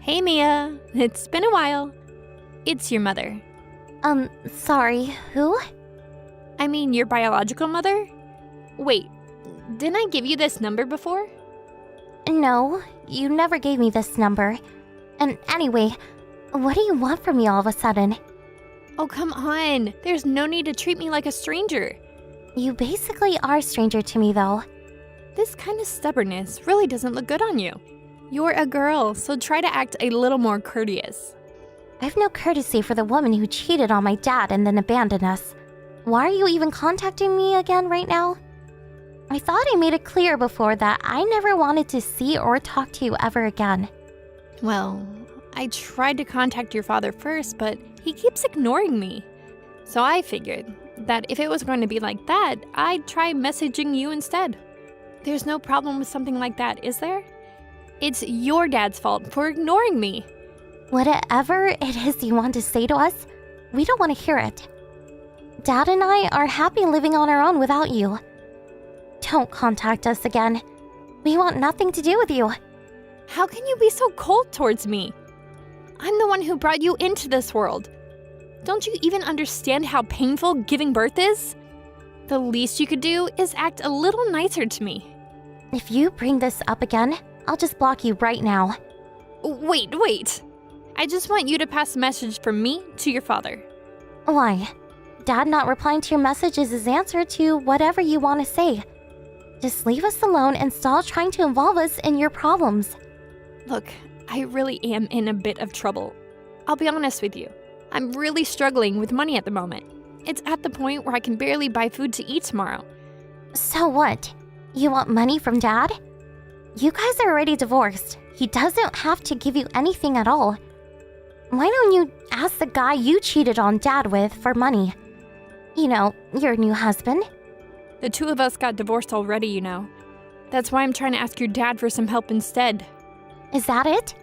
Hey, Mia. It's been a while. It's your mother. Sorry, who? I mean, your biological mother? Wait, didn't I give you this number before? No, you never gave me this number. And anyway, what do you want from me all of a sudden? Oh, come on. There's no need to treat me like a stranger. You basically are a stranger to me, though. This kind of stubbornness really doesn't look good on you. You're a girl, so try to act a little more courteous. I've no courtesy for the woman who cheated on my dad and then abandoned us. Why are you even contacting me again right now? I thought I made it clear before that I never wanted to see or talk to you ever again. Well, I tried to contact your father first, but he keeps ignoring me. So I figured that if it was going to be like that, I'd try messaging you instead. There's no problem with something like that, is there? It's your dad's fault for ignoring me. Whatever it is you want to say to us, we don't want to hear it. Dad and I are happy living on our own without you. Don't contact us again. We want nothing to do with you. How can you be so cold towards me? I'm the one who brought you into this world. Don't you even understand how painful giving birth is? The least you could do is act a little nicer to me. If you bring this up again, I'll just block you right now. Wait. I just want you to pass a message from me to your father. Why? Dad not replying to your message is his answer to whatever you want to say. Just leave us alone and stop trying to involve us in your problems. Look, I really am in a bit of trouble. I'll be honest with you. I'm really struggling with money at the moment. It's at the point where I can barely buy food to eat tomorrow. So what? You want money from Dad? You guys are already divorced. He doesn't have to give you anything at all. Why don't you ask the guy you cheated on Dad with for money? You know, your new husband. The two of us got divorced already, you know. That's why I'm trying to ask your dad for some help instead. Is that it?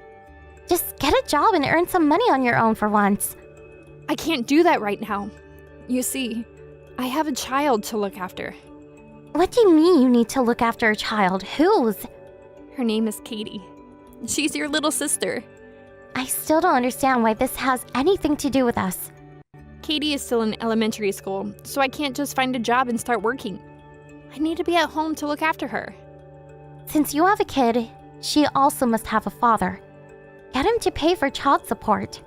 Just get a job and earn some money on your own for once. I can't do that right now. You see, I have a child to look after. What do you mean you need to look after a child? Whose? Her name is Katie. She's your little sister. I still don't understand why this has anything to do with us. Katie is still in elementary school, so I can't just find a job and start working. I need to be at home to look after her. Since you have a kid, she also must have a father. Get him to pay for child support.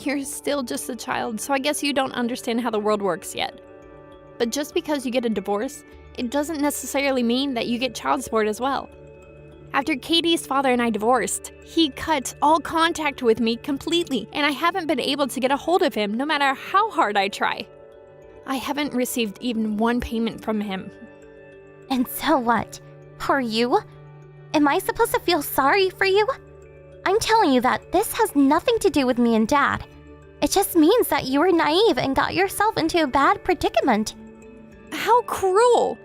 You're still just a child, so I guess you don't understand how the world works yet. But just because you get a divorce, it doesn't necessarily mean that you get child support as well. After Katie's father and I divorced, he cut all contact with me completely, and I haven't been able to get a hold of him no matter how hard I try. I haven't received even one payment from him. And so what? Are you? Am I supposed to feel sorry for you? I'm telling you that this has nothing to do with me and Dad. It just means that you were naive and got yourself into a bad predicament. How cruel!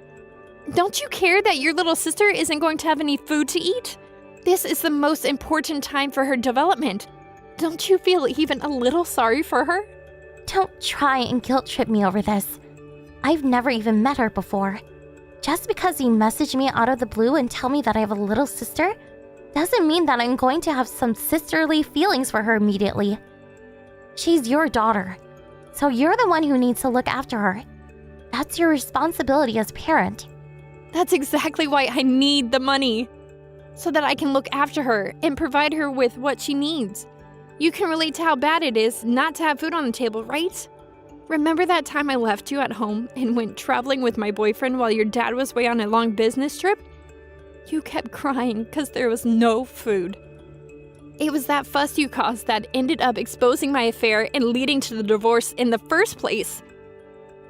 Don't you care that your little sister isn't going to have any food to eat? This is the most important time for her development. Don't you feel even a little sorry for her? Don't try and guilt trip me over this. I've never even met her before. Just because you message me out of the blue and tell me that I have a little sister doesn't mean that I'm going to have some sisterly feelings for her immediately. She's your daughter, so you're the one who needs to look after her. That's your responsibility as a parent. That's exactly why I need the money. So that I can look after her and provide her with what she needs. You can relate to how bad it is not to have food on the table, right? Remember that time I left you at home and went traveling with my boyfriend while your dad was away on a long business trip? You kept crying because there was no food. It was that fuss you caused that ended up exposing my affair and leading to the divorce in the first place.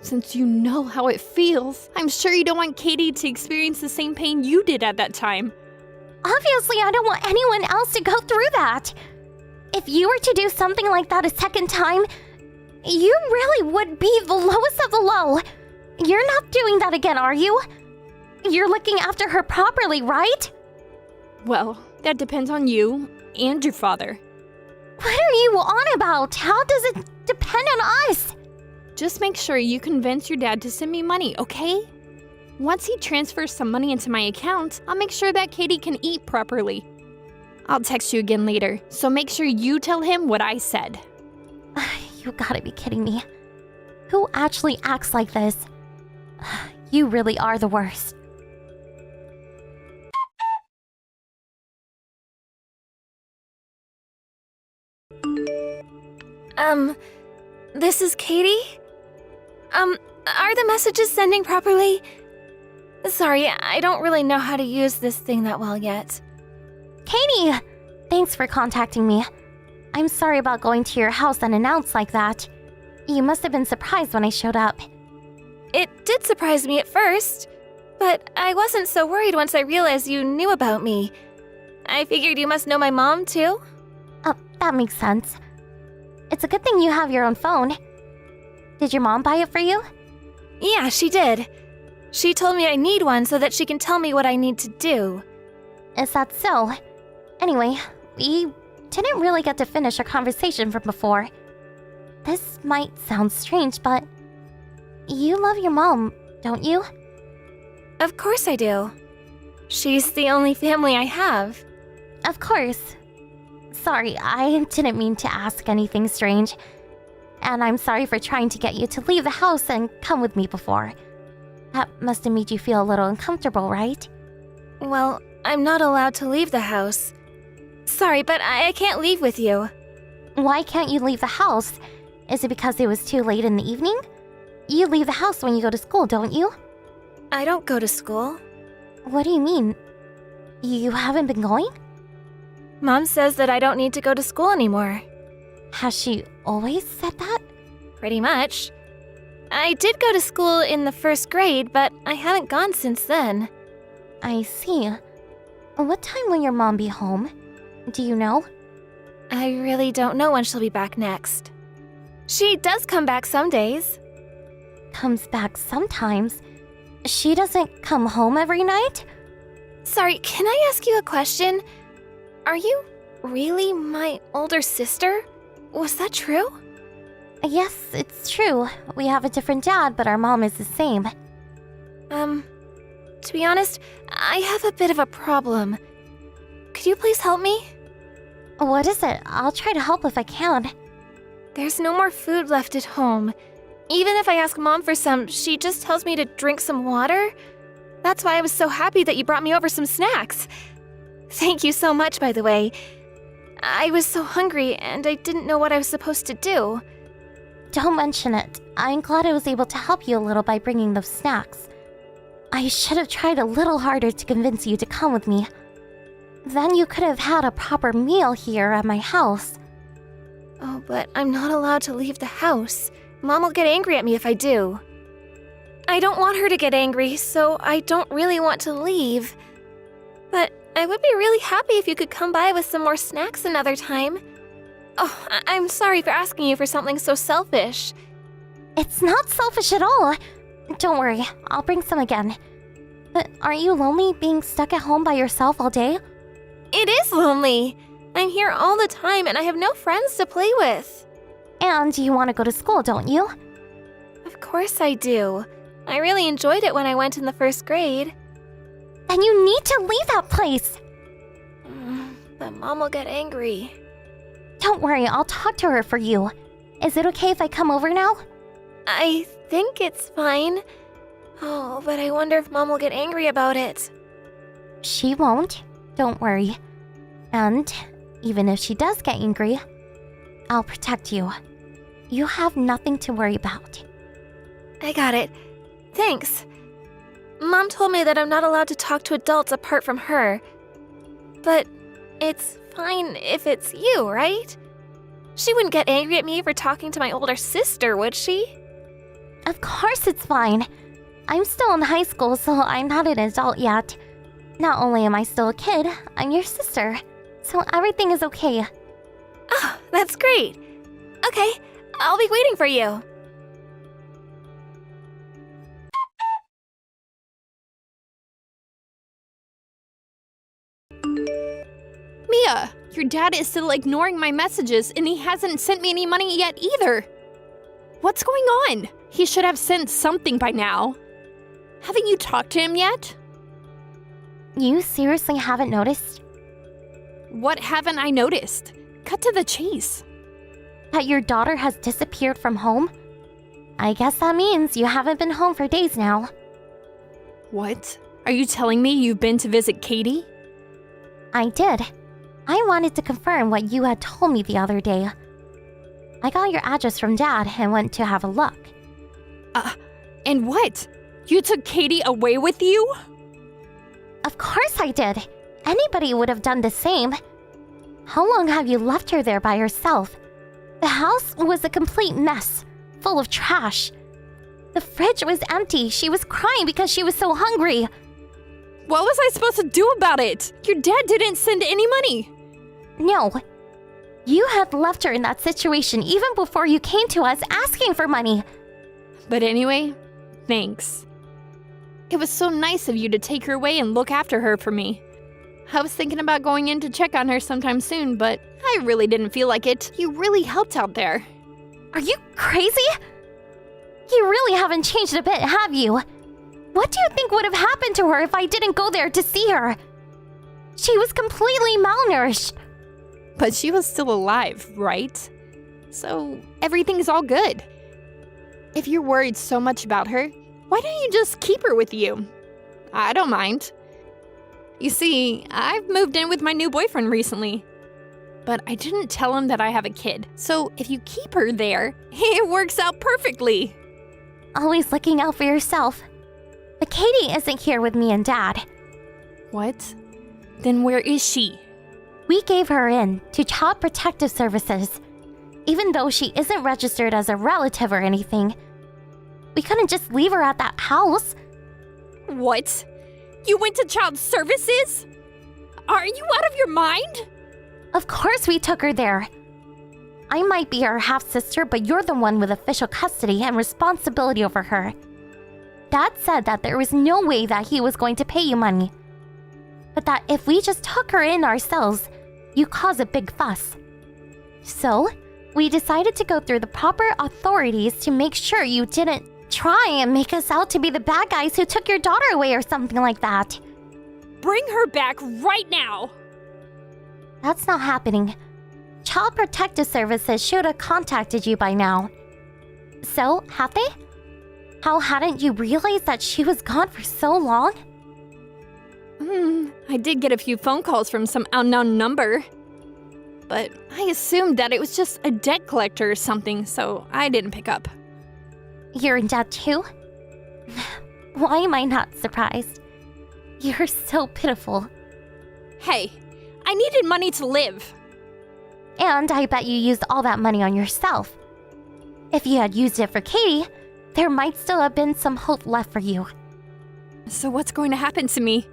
Since you know how it feels, I'm sure you don't want Katie to experience the same pain you did at that time. Obviously, I don't want anyone else to go through that. If you were to do something like that a second time, you really would be the lowest of the low. You're not doing that again, are you? You're looking after her properly, right? Well, that depends on you and your father. What are you on about? How does it depend on us? Just make sure you convince your dad to send me money, okay? Once he transfers some money into my account, I'll make sure that Katie can eat properly. I'll text you again later, so make sure you tell him what I said. You gotta be kidding me. Who actually acts like this? You really are the worst. This is Katie? Are the messages sending properly? Sorry, I don't really know how to use this thing that well yet. Katie! Thanks for contacting me. I'm sorry about going to your house unannounced like that. You must have been surprised when I showed up. It did surprise me at first, but I wasn't so worried once I realized you knew about me. I figured you must know my mom, too? Oh, that makes sense. It's a good thing you have your own phone. Did your mom buy it for you? Yeah, she did. She told me I need one so that she can tell me what I need to do. Is that so? Anyway, we didn't really get to finish our conversation from before. This might sound strange, but you love your mom, don't you? Of course I do. She's the only family I have. Of course. Sorry, I didn't mean to ask anything strange. And I'm sorry for trying to get you to leave the house and come with me before. That must have made you feel a little uncomfortable, right? Well, I'm not allowed to leave the house. Sorry, but I can't leave with you. Why can't you leave the house? Is it because it was too late in the evening? You leave the house when you go to school, don't you? I don't go to school. What do you mean? You haven't been going? Mom says that I don't need to go to school anymore. Has she always said that? Pretty much. I did go to school in the first grade, but I haven't gone since then. I see. What time will your mom be home? Do you know? I really don't know when she'll be back next. She does come back some days. Comes back sometimes. She doesn't come home every night? Sorry, can I ask you a question? Are you really my older sister? Was that true? Yes, it's true. We have a different dad, but our mom is the same. To be honest, I have a bit of a problem. Could you please help me? What is it? I'll try to help if I can. There's no more food left at home. Even if I ask Mom for some, she just tells me to drink some water. That's why I was so happy that you brought me over some snacks. Thank you so much, by the way. I was so hungry and I didn't know what I was supposed to do. Don't mention it. I'm glad I was able to help you a little by bringing those snacks. I should have tried a little harder to convince you to come with me. Then you could have had a proper meal here at my house. Oh, but I'm not allowed to leave the house. Mom will get angry at me if I do. I don't want her to get angry, so I don't really want to leave. But I would be really happy if you could come by with some more snacks another time. Oh, I'm sorry for asking you for something so selfish. It's not selfish at all. Don't worry, I'll bring some again. But aren't you lonely being stuck at home by yourself all day? It is lonely. I'm here all the time and I have no friends to play with. And you want to go to school, don't you? Of course I do. I really enjoyed it when I went in the first grade. Then you need to leave that place. But Mom will get angry. Don't worry, I'll talk to her for you. Is it okay if I come over now? I think it's fine. Oh, but I wonder if Mom will get angry about it. She won't. Don't worry. And even if she does get angry, I'll protect you. You have nothing to worry about. I got it. Thanks. Mom told me that I'm not allowed to talk to adults apart from her. But it's fine if it's you, right? She wouldn't get angry at me for talking to my older sister, would she? Of course it's fine. I'm still in high school, so I'm not an adult yet. Not only am I still a kid, I'm your sister. So everything is okay. Oh, that's great. Okay, I'll be waiting for you. Mia, your dad is still ignoring my messages and he hasn't sent me any money yet either. What's going on? He should have sent something by now. Haven't you talked to him yet? You seriously haven't noticed? What haven't I noticed? Cut to the chase. That your daughter has disappeared from home? I guess that means you haven't been home for days now. What? Are you telling me you've been to visit Katie? I did. I wanted to confirm what you had told me the other day. I got your address from Dad and went to have a look. And what? You took Katie away with you? Of course I did. Anybody would have done the same. How long have you left her there by herself? The house was a complete mess, full of trash. The fridge was empty. She was crying because she was so hungry. What was I supposed to do about it? Your dad didn't send any money. No. You had left her in that situation even before you came to us asking for money. But anyway, thanks. It was so nice of you to take her away and look after her for me. I was thinking about going in to check on her sometime soon, but I really didn't feel like it. You really helped out there. Are you crazy? You really haven't changed a bit, have you? What do you think would have happened to her if I didn't go there to see her? She was completely malnourished. But she was still alive, right? So everything's all good. If you're worried so much about her, why don't you just keep her with you? I don't mind. You see, I've moved in with my new boyfriend recently. But I didn't tell him that I have a kid, so if you keep her there, it works out perfectly. Always looking out for yourself. But Katie isn't here with me and Dad. What? Then where is she? We gave her in to Child Protective Services. Even though she isn't registered as a relative or anything, we couldn't just leave her at that house. What? You went to child services? Are you out of your mind? Of course we took her there. I might be her half-sister, but you're the one with official custody and responsibility over her. Dad said that there was no way that he was going to pay you money. But that if we just took her in ourselves, you cause a big fuss. So, we decided to go through the proper authorities to make sure you didn't try and make us out to be the bad guys who took your daughter away or something like that. Bring her back right now! That's not happening. Child Protective Services should have contacted you by now. So, have they? How hadn't you realized that she was gone for so long? I did get a few phone calls from some unknown number. But I assumed that it was just a debt collector or something, so I didn't pick up. You're in debt too? Why am I not surprised? You're so pitiful. Hey, I needed money to live. And I bet you used all that money on yourself. If you had used it for Katie, there might still have been some hope left for you. So what's going to happen to me?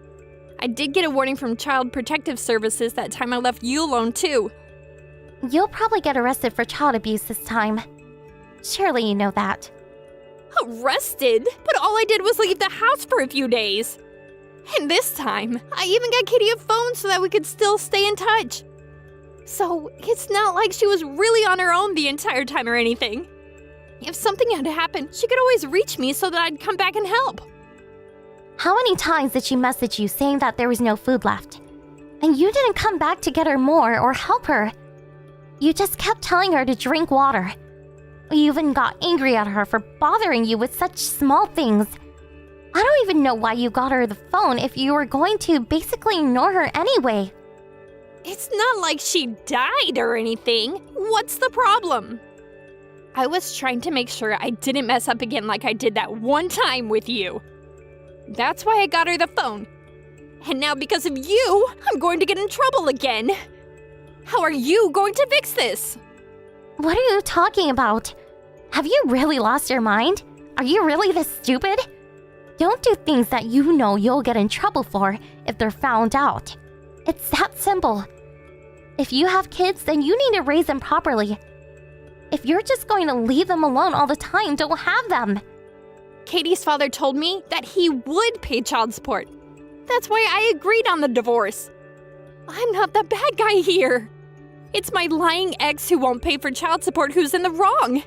I did get a warning from Child Protective Services that time I left you alone too. You'll probably get arrested for child abuse this time. Surely you know that. Arrested? But all I did was leave the house for a few days. And this time, I even got Katie a phone so that we could still stay in touch. So it's not like she was really on her own the entire time or anything. If something had happened, she could always reach me so that I'd come back and help. How many times did she message you saying that there was no food left? And you didn't come back to get her more or help her. You just kept telling her to drink water. You even got angry at her for bothering you with such small things. I don't even know why you got her the phone if you were going to basically ignore her anyway. It's not like she died or anything. What's the problem? I was trying to make sure I didn't mess up again like I did that one time with you. That's why I got her the phone. And now because of you, I'm going to get in trouble again. How are you going to fix this? What are you talking about? Have you really lost your mind? Are you really this stupid? Don't do things that you know you'll get in trouble for if they're found out. It's that simple. If you have kids, then you need to raise them properly. If you're just going to leave them alone all the time, don't have them. Katie's father told me that he would pay child support. That's why I agreed on the divorce. I'm not the bad guy here. It's my lying ex who won't pay for child support who's in the wrong.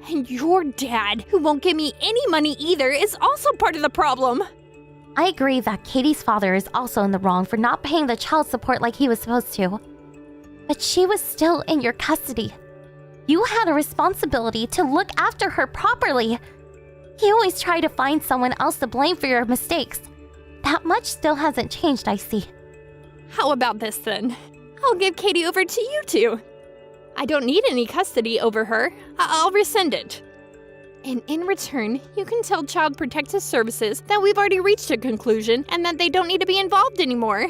And your dad, who won't give me any money either, is also part of the problem. I agree that Katie's father is also in the wrong for not paying the child support like he was supposed to. But she was still in your custody. You had a responsibility to look after her properly. You always try to find someone else to blame for your mistakes. That much still hasn't changed, I see. How about this then? I'll give Katie over to you two. I don't need any custody over her. I'll rescind it. And in return, you can tell Child Protective Services that we've already reached a conclusion and that they don't need to be involved anymore.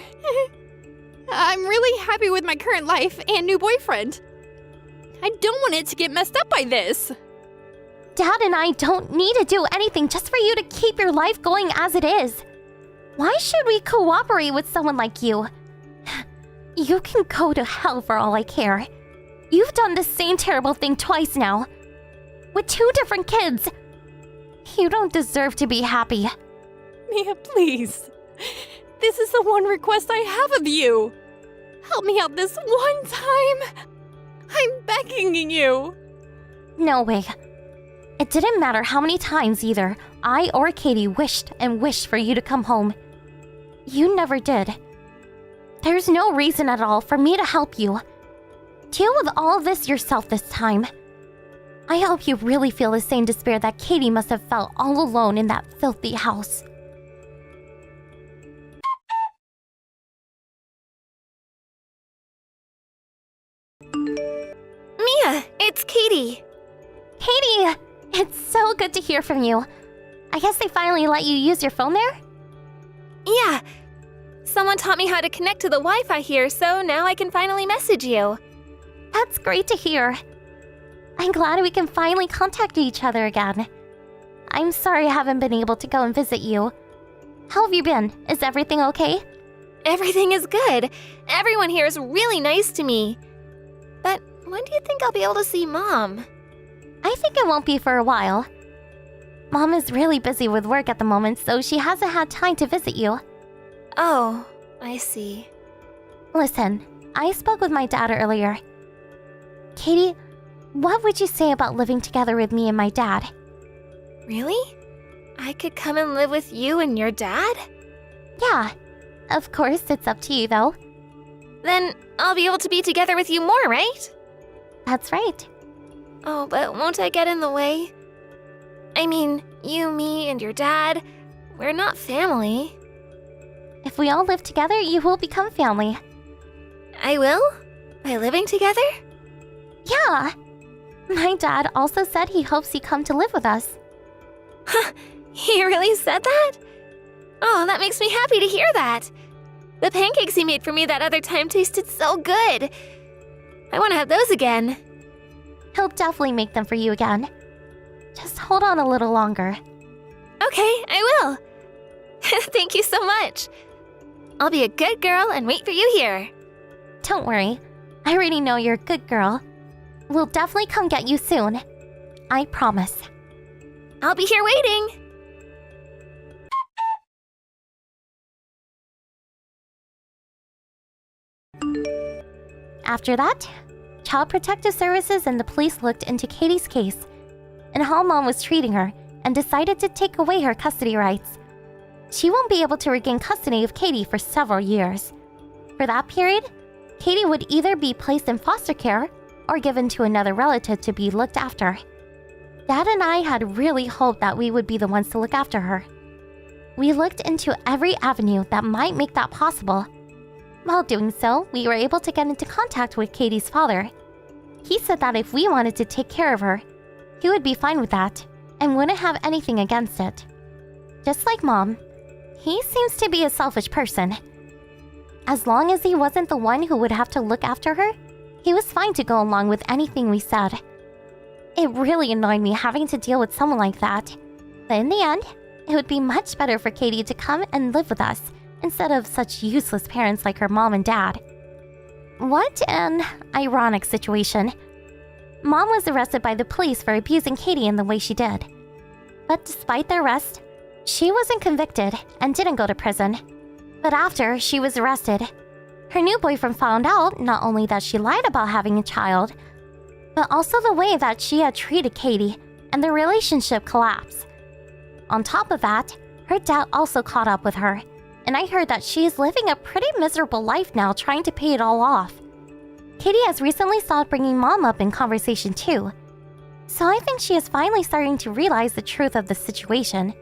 I'm really happy with my current life and new boyfriend. I don't want it to get messed up by this. Dad and I don't need to do anything just for you to keep your life going as it is. Why should we cooperate with someone like you? You can go to hell for all I care. You've done the same terrible thing twice now. With 2 different kids. You don't deserve to be happy. Mia, please. This is the one request I have of you. Help me out this one time. I'm begging you. No way. It didn't matter how many times either I or Katie wished and wished for you to come home. You never did. There's no reason at all for me to help you. Deal with all of this yourself this time. I hope you really feel the same despair that Katie must have felt all alone in that filthy house. Mia, it's Katie. Katie! It's so good to hear from you. I guess they finally let you use your phone there? Yeah. Someone taught me how to connect to the Wi-Fi here, so now I can finally message you. That's great to hear. I'm glad we can finally contact each other again. I'm sorry I haven't been able to go and visit you. How have you been? Is everything okay? Everything is good. Everyone here is really nice to me. But when do you think I'll be able to see Mom? I think it won't be for a while. Mom is really busy with work at the moment, so she hasn't had time to visit you. Oh, I see. Listen, I spoke with my dad earlier. Katie, what would you say about living together with me and my dad? Really? I could come and live with you and your dad? Yeah. Of course, it's up to you, though. Then I'll be able to be together with you more, right? That's right. Oh, but won't I get in the way? I mean, you, me, and your dad, we're not family. If we all live together, you will become family. I will? By living together? Yeah. My dad also said he hopes you come to live with us. Huh, he really said that? Oh, that makes me happy to hear that. The pancakes he made for me that other time tasted so good. I want to have those again. He'll definitely make them for you again. Just hold on a little longer. Okay, I will. Thank you so much. I'll be a good girl and wait for you here. Don't worry. I already know you're a good girl. We'll definitely come get you soon. I promise. I'll be here waiting. After that, Child Protective Services and the police looked into Katie's case and how Mom was treating her and decided to take away her custody rights. She won't be able to regain custody of Katie for several years. For that period, Katie would either be placed in foster care or given to another relative to be looked after. Dad and I had really hoped that we would be the ones to look after her. We looked into every avenue that might make that possible. While doing so, we were able to get into contact with Katie's father. He said that if we wanted to take care of her, he would be fine with that and wouldn't have anything against it. Just like Mom, he seems to be a selfish person. As long as he wasn't the one who would have to look after her, he was fine to go along with anything we said. It really annoyed me having to deal with someone like that. But in the end, it would be much better for Katie to come and live with us instead of such useless parents like her mom and dad. What an ironic situation. Mom was arrested by the police for abusing Katie in the way she did. But despite the arrest, she wasn't convicted and didn't go to prison. But after she was arrested, her new boyfriend found out not only that she lied about having a child, but also the way that she had treated Katie, and the relationship collapsed. On top of that, Her dad also caught up with her, and I heard that she is living a pretty miserable life now trying to pay it all off. Katie has recently stopped bringing Mom up in conversation too, so I think she is finally starting to realize the truth of the situation.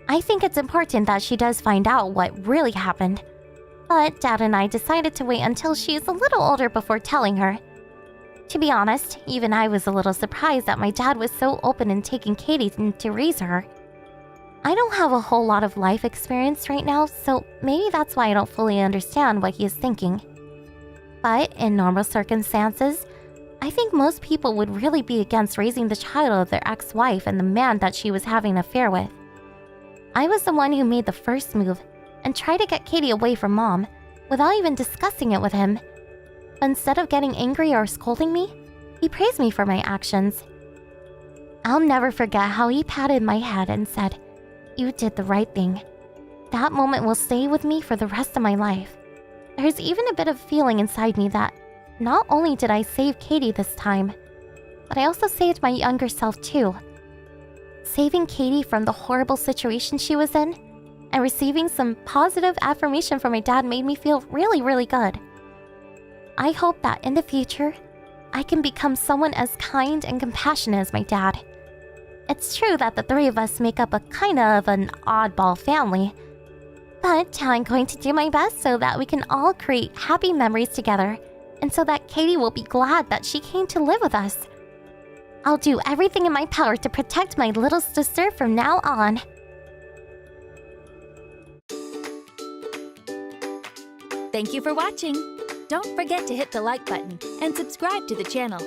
I think it's important that she does find out what really happened, but Dad and I decided to wait until she is a little older before telling her. To be honest, even I was a little surprised that my dad was so open in taking Katie to raise her. I don't have a whole lot of life experience right now, so maybe that's why I don't fully understand what he is thinking. But in normal circumstances, I think most people would really be against raising the child of their ex-wife and the man that she was having an affair with. I was the one who made the first move and tried to get Katie away from Mom without even discussing it with him. Instead of getting angry or scolding me, he praised me for my actions. I'll never forget how he patted my head and said, "You did the right thing." That moment will stay with me for the rest of my life. There's even a bit of feeling inside me that not only did I save Katie this time, but I also saved my younger self too. Saving Katie from the horrible situation she was in and receiving some positive affirmation from my dad made me feel really, really good. I hope that in the future, I can become someone as kind and compassionate as my dad. It's true that the three of us make up a kind of an oddball family, but I'm going to do my best so that we can all create happy memories together and so that Katie will be glad that she came to live with us. I'll do everything in my power to protect my little sister from now on. Thank you for watching. Don't forget to hit the like button and subscribe to the channel.